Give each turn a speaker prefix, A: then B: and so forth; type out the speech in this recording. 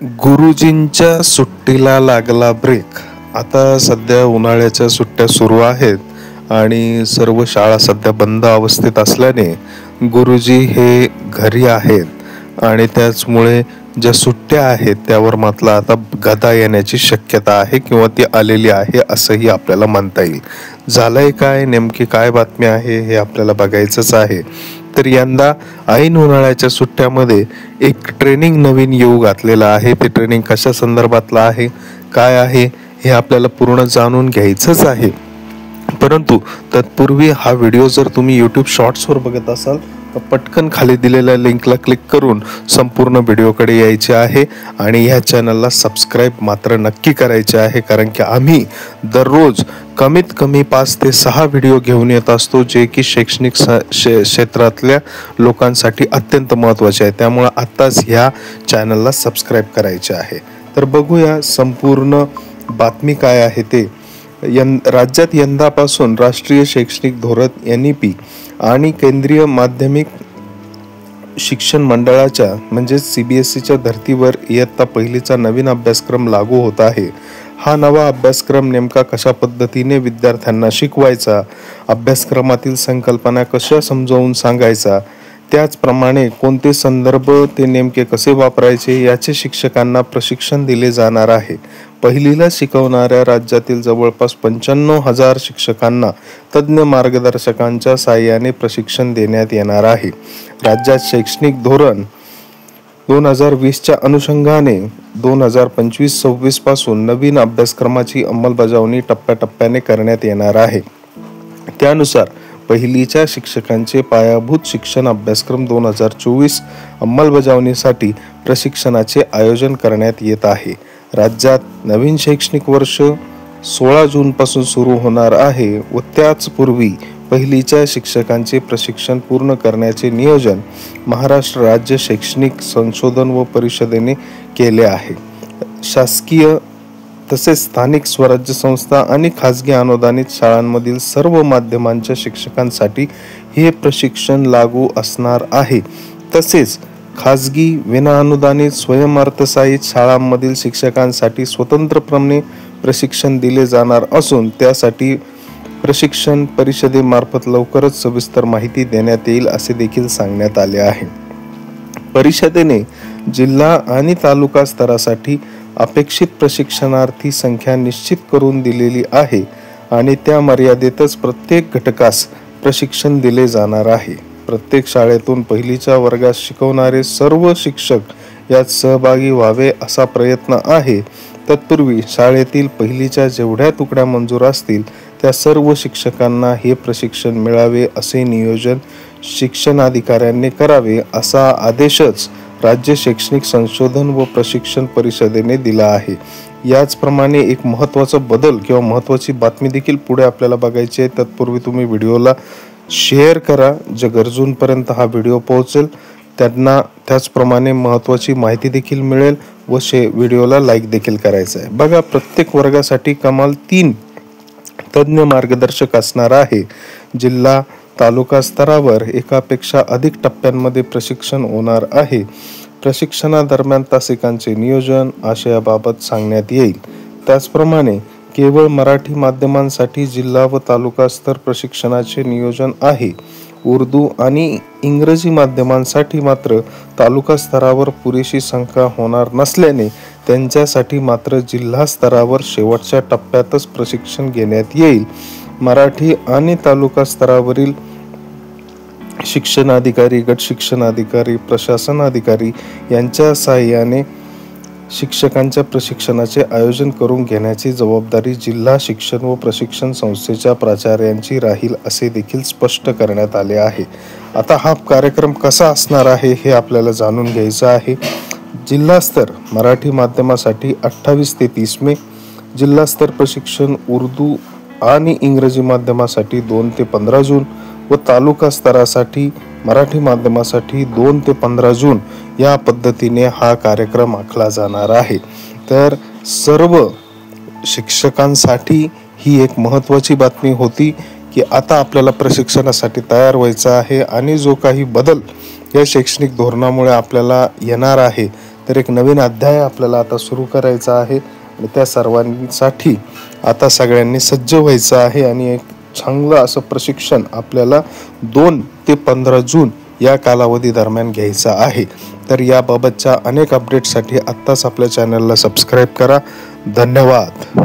A: गुरुजींच्या सुट्टीला लागला ब्रेक. आता सध्या उन्हाळ्याच्या सुट्ट्या सुरू आहेत आणि सर्व शाळा सध्या बंद अवस्थेत असल्याने गुरुजी हे घरी आहेत आणि त्याचमुळे ज्या सुट्ट्या आहेत त्यावर मात्र आता गदा येण्याची शक्यता आहे किंवा ती आलेली आहे असंही आपल्याला म्हणता येईल. झालंय काय, नेमकी काय बातमी आहे हे आपल्याला बघायचंच आहे. तर यंदा ऐन उन्हाळ्याच्या सुट्ट्यामध्ये एक ट्रेनिंग नवीन येऊ घातलेलं आहे. ते ट्रेनिंग कशा संदर्भातलं आहे, काय आहे हे आपल्याला पूर्ण जाणून घ्यायचंच आहे. परंतु तत्पूर्वी हा व्हिडिओ जर तुम्ही यूट्यूब शॉर्ट्सवर बघत असाल तर पटकन खाली दिलेल्या लिंकला क्लिक करून संपूर्ण व्हिडिओकडे यायचे आहे आणि ह्या चॅनलला सबस्क्राईब मात्र नक्की करायचे आहे, कारण की आम्ही दररोज कमीत कमी 5 ते 6 व्हिडिओ घेऊन येत असतो जे की शैक्षणिक क्षेत्रातल्या लोकांसाठी अत्यंत महत्त्वाचे आहे. त्यामुळे आत्ताच ह्या चॅनलला सबस्क्राईब करायचे आहे. तर बघूया संपूर्ण बातमी काय आहे ते. राज्यात यंदापासून राष्ट्रीय शैक्षणिक धोरण NEP आणि केंद्रीय माध्यमिक शिक्षण मंडळाच्या म्हणजेच CBSEच्या धर्तीवर इयत्ता पहिलीचा नवीन अभ्यासक्रम लागू होत आहे. हा नवा अभ्यासक्रम नेमका कशा पद्धतीने विद्यार्थ्यांना शिकवायचा, अभ्यासक्रमातील संकल्पना कशा समजावून सांगायचा, त्याचप्रमाणे कोणते संदर्भ ते नेमके कसे वापरायचे याचे शिक्षकांना प्रशिक्षण दिले जाणार आहे. पहिलीला शिकवणाऱ्या राज्यातील जवळपास 95,000 शिक्षकांना तज्ज्ञ मार्गदर्शकांच्या साहाय्याने प्रशिक्षण देण्यात येणार आहे. राज्यात शैक्षणिक धोरण 2020च्या अनुषंगाने 2025-26 पासून नवीन अभ्यासक्रमाची अंमलबजावणी टप्प्याटप्प्याने करण्यात येणार आहे. त्यानुसार पहिलीच्या शिक्षकांचे पायाभूत शिक्षण अभ्यासक्रम 2024 अंमलबजावणीसाठी प्रशिक्षणाचे आयोजन करण्यात येत आहे. राज्यात नवीन शैक्षणिक वर्ष 16 जूनपासून सुरू होणार आहे व त्याचपूर्वी पहिलीच्या शिक्षकांचे प्रशिक्षण पूर्ण करण्याचे नियोजन महाराष्ट्र राज्य शैक्षणिक संशोधन व परिषदेने केले आहे. शासकीय तसेच स्थानिक स्वराज्य संस्था आणि खाजगी अनुदानित शाळांमधील सर्व माध्यमांच्या शिक्षकांसाठी हे प्रशिक्षण लागू असणार आहे. तसेच खाजगी विनाअनुदानित स्वयंअर्थसहाय्यित शाळांमधील शिक्षकांसाठी स्वतंत्रपणे प्रशिक्षण दिले जाणार असून त्यासाठी प्रशिक्षण परिषदेमार्फत लवकरच सविस्तर माहिती देण्यात येईल असे देखील सांगण्यात आले आहे. परिषदेने जिल्हा आणि तालुका स्तरासाठी अपेक्षित प्रशिक्षणार्थी संख्या निश्चित करून दिलेली आहे आणि त्या मर्यादेतच प्रत्येक घटकास प्रशिक्षण दिले जाणार आहे. प्रत्येक शाळेतून पहिलीच्या वर्गात शिकवणारे सर्व शिक्षक यात सहभागी व्हावे असा प्रयत्न आहे. तत्पूर्वी शाळेतील पहिलीच्या जेवढ्या तुकड्या मंजूर असतील त्या सर्व शिक्षकांना हे प्रशिक्षण मिळावे असे नियोजन शिक्षणाधिकाऱ्यांनी करावे असा आदेशच राज्य शैक्षणिक संशोधन व प्रशिक्षण परिषदेने दिला आहे. याचप्रमाणे एक महत्त्वाचा बदल किंवा महत्त्वाची बातमी देखील पुढे आपल्याला बघायची आहे. तत्पूर्वी तुम्ही व्हिडिओला शेअर करा, जे गरजूंपर्यंत हा व्हिडिओ पोहोचेल त्यांना त्याचप्रमाणे महत्त्वाची माहिती देखील मिळेल व व्हिडिओला लाईक देखील करायचं आहे. बघा, प्रत्येक वर्गासाठी कमाल 3 तज्ज्ञ मार्गदर्शक असणार आहे. जिल्हा तालुका स्तरावर एकापेक्षा अधिक टप्प्यांमध्ये प्रशिक्षण होणार आहे. प्रशिक्षणादरम्यान तासिकांचे नियोजन आशयाबाबत सांगण्यात येईल. त्याचप्रमाणे केवळ मराठी माध्यमांसाठी जिल्हा व तालुका स्तर प्रशिक्षणाचे नियोजन आहे. उर्दू आणि इंग्रजी माध्यमांसाठी मात्र तालुका स्तरावर पुरेशी संख्या होणार नसल्याने त्यांच्यासाठी मात्र जिल्हा स्तरावर शेवटच्या टप्प्यातच प्रशिक्षण घेण्यात येईल. मराठी आणि तालुका स्तरावरील शिक्षणाधिकारी, गट शिक्षणाधिकारी, प्रशासन अधिकारी यांच्या साहाय्याने शिक्षकांच्या प्रशिक्षणाचे आयोजन करून घेण्याची जबाबदारी जिल्हा शिक्षण व प्रशिक्षण संस्थेच्या प्राचार्यांची राहील असे देखील स्पष्ट करण्यात आले आहे. आता हा कार्यक्रम कसा असणार आहे हे आपल्याला जाणून घ्यायचं आहे. जिल्हास्तर मराठी माध्यमासाठी 28 ते 30 मे, जिल्हास्तर प्रशिक्षण उर्दू आणि इंग्रजी माध्यमासाठी 2 ते 15 जून व तालुका स्तरासाठी मराठी माध्यमासाठी 2 ते 15 जून या पद्धतीने हा कार्यक्रम आखला जाणार आहे. तर सर्व शिक्षकांसाठी ही एक महत्त्वाची बातमी होती की आता आपल्याला प्रशिक्षणासाठी तयार व्हायचं आहे आणि जो काही बदल या शैक्षणिक धोरणामुळे आपल्याला येणार आहे तर एक नवीन अध्याय आपल्याला आता सुरू करायचा आहे आणि त्या सर्वांसाठी आता सगळ्यांनी सज्ज व्हायचं आहे आणि एक चांगलं असं प्रशिक्षण आपल्याला 2 ते 15 जून या कालावधी दरम्यान घ्यायचा आहे। तर याबाबतच्या अनेक अपडेट्ससाठी आत्ताच आपल्या चॅनलला सबस्क्राईब करा। धन्यवाद।